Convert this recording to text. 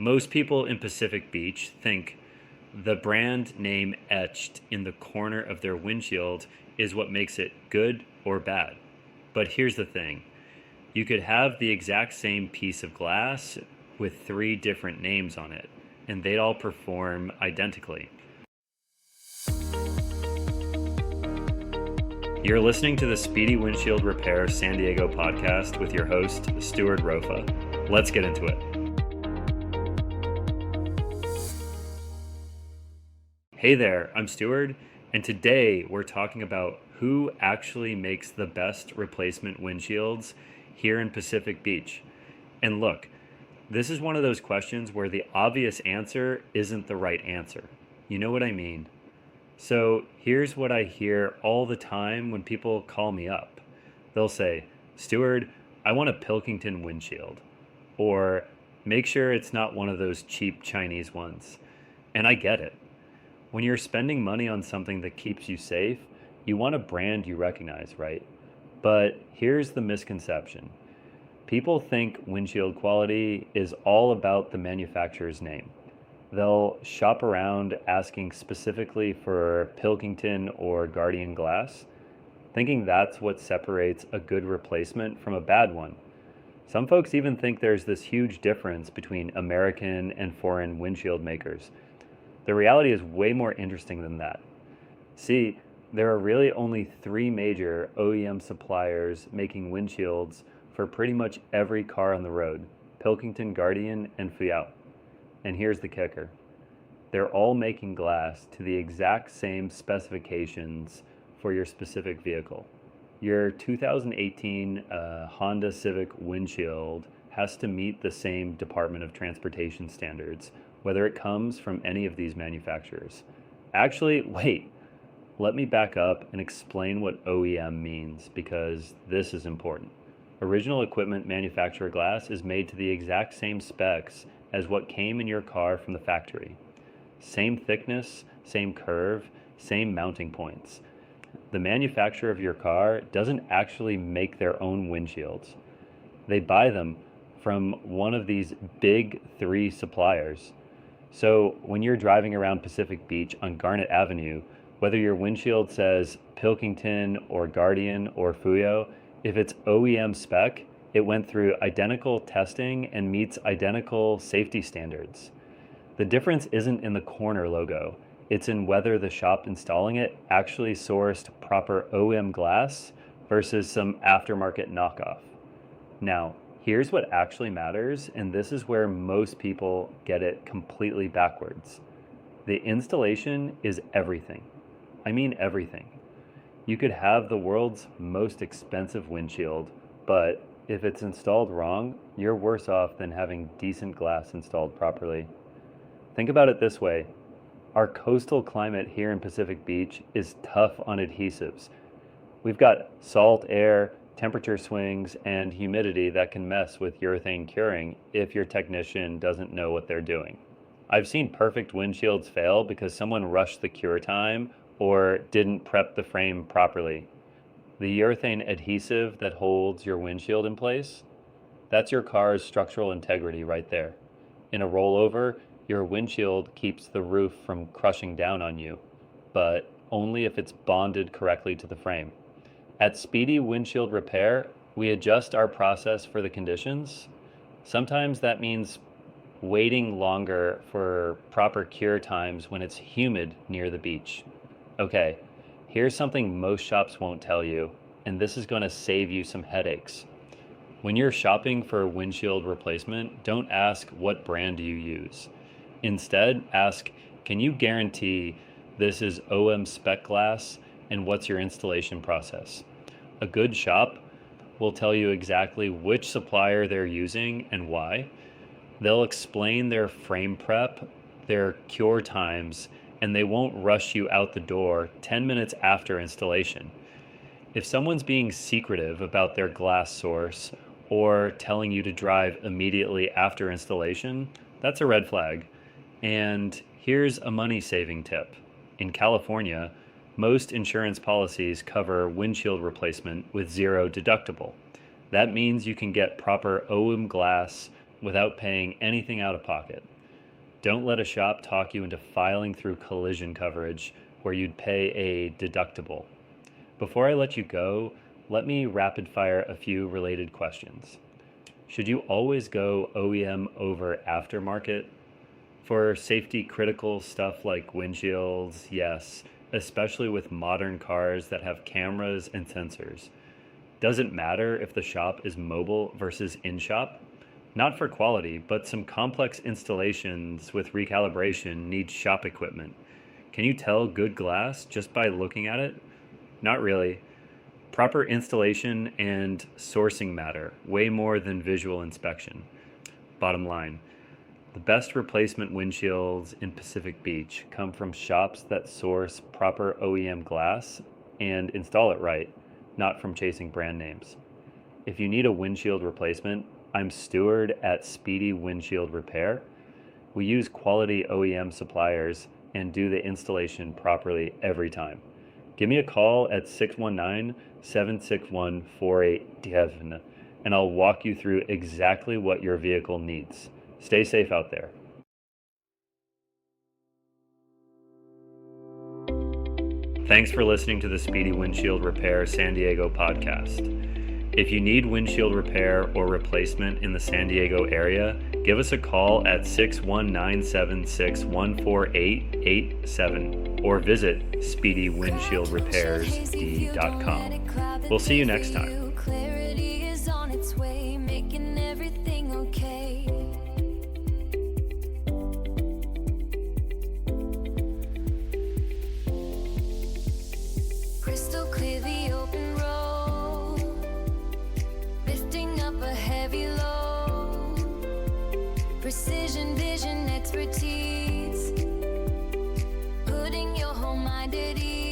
Most people in Pacific Beach think the brand name etched in the corner of their windshield is what makes it good or bad. But here's the thing, you could have the exact same piece of glass with three different names on it, and they'd all perform identically. You're listening to the Speedy Windshield Repair San Diego podcast with your host, Stuart Rofa. Let's get into it. Hey there, I'm Stuart, and today we're talking about who actually makes the best replacement windshields here in Pacific Beach. And look, this is one of those questions where the obvious answer isn't the right answer. You know what I mean? So here's what I hear all the time when people call me up. They'll say, Stuart, I want a Pilkington windshield, or make sure it's not one of those cheap Chinese ones. And I get it. When you're spending money on something that keeps you safe, you want a brand you recognize, right? But here's the misconception. People think windshield quality is all about the manufacturer's name. They'll shop around asking specifically for Pilkington or Guardian glass, thinking that's what separates a good replacement from a bad one. Some folks even think there's this huge difference between American and foreign windshield makers. The reality is way more interesting than that. See, there are really only three major OEM suppliers making windshields for pretty much every car on the road: Pilkington, Guardian, and Fuyao. And here's the kicker. They're all making glass to the exact same specifications for your specific vehicle. Your 2018 Honda Civic windshield has to meet the same Department of Transportation standards, whether it comes from any of these manufacturers. Actually, wait, let me back up and explain what OEM means, because this is important. Original equipment manufacturer glass is made to the exact same specs as what came in your car from the factory. Same thickness, same curve, same mounting points. The manufacturer of your car doesn't actually make their own windshields. They buy them from one of these big three suppliers. So when you're driving around Pacific Beach on Garnet Avenue, whether your windshield says Pilkington or Guardian or Fuyao, if it's OEM spec, it went through identical testing and meets identical safety standards. The difference isn't in the corner logo, it's in whether the shop installing it actually sourced proper OEM glass versus some aftermarket knockoff. Now, here's what actually matters, and this is where most people get it completely backwards. The installation is everything. I mean everything. You could have the world's most expensive windshield, but if it's installed wrong, you're worse off than having decent glass installed properly. Think about it this way. Our coastal climate here in Pacific Beach is tough on adhesives. We've got salt air, temperature swings, and humidity that can mess with urethane curing if your technician doesn't know what they're doing. I've seen perfect windshields fail because someone rushed the cure time or didn't prep the frame properly. The urethane adhesive that holds your windshield in place, that's your car's structural integrity right there. In a rollover, your windshield keeps the roof from crushing down on you, but only if it's bonded correctly to the frame. At Speedy Windshield Repair, we adjust our process for the conditions. Sometimes that means waiting longer for proper cure times when it's humid near the beach. Okay, here's something most shops won't tell you, and this is going to save you some headaches. When you're shopping for a windshield replacement, don't ask what brand do you use. Instead, ask, can you guarantee this is OEM spec glass, and what's your installation process? A good shop will tell you exactly which supplier they're using and why. They'll explain their frame prep, their cure times, and they won't rush you out the door 10 minutes after installation. If someone's being secretive about their glass source or telling you to drive immediately after installation, that's a red flag. And here's a money-saving tip. In California, most insurance policies cover windshield replacement with zero deductible. That means you can get proper OEM glass without paying anything out of pocket. Don't let a shop talk you into filing through collision coverage where you'd pay a deductible. Before I let you go, let me rapid fire a few related questions. Should you always go OEM over aftermarket? For safety critical stuff like windshields, yes, especially with modern cars that have cameras and sensors. Doesn't matter if the shop is mobile versus in-shop. Not for quality, but some complex installations with recalibration need shop equipment. Can you tell good glass just by looking at it? Not really. Proper installation and sourcing matter way more than visual inspection. Bottom line, the best replacement windshields in Pacific Beach come from shops that source proper OEM glass and install it right, not from chasing brand names. If you need a windshield replacement, I'm Steward at Speedy Windshield Repair. We use quality OEM suppliers and do the installation properly every time. Give me a call at 619-761-4877 and I'll walk you through exactly what your vehicle needs. Stay safe out there. Thanks for listening to the Speedy Windshield Repair San Diego podcast. If you need windshield repair or replacement in the San Diego area, give us a call at 619-761-4887 or visit speedywindshieldrepairs.com. We'll see you next time. Clarity is on its way, making everything okay. Crystal clear the open road, lifting up a heavy load. Precision vision expertise, putting your whole mind at ease.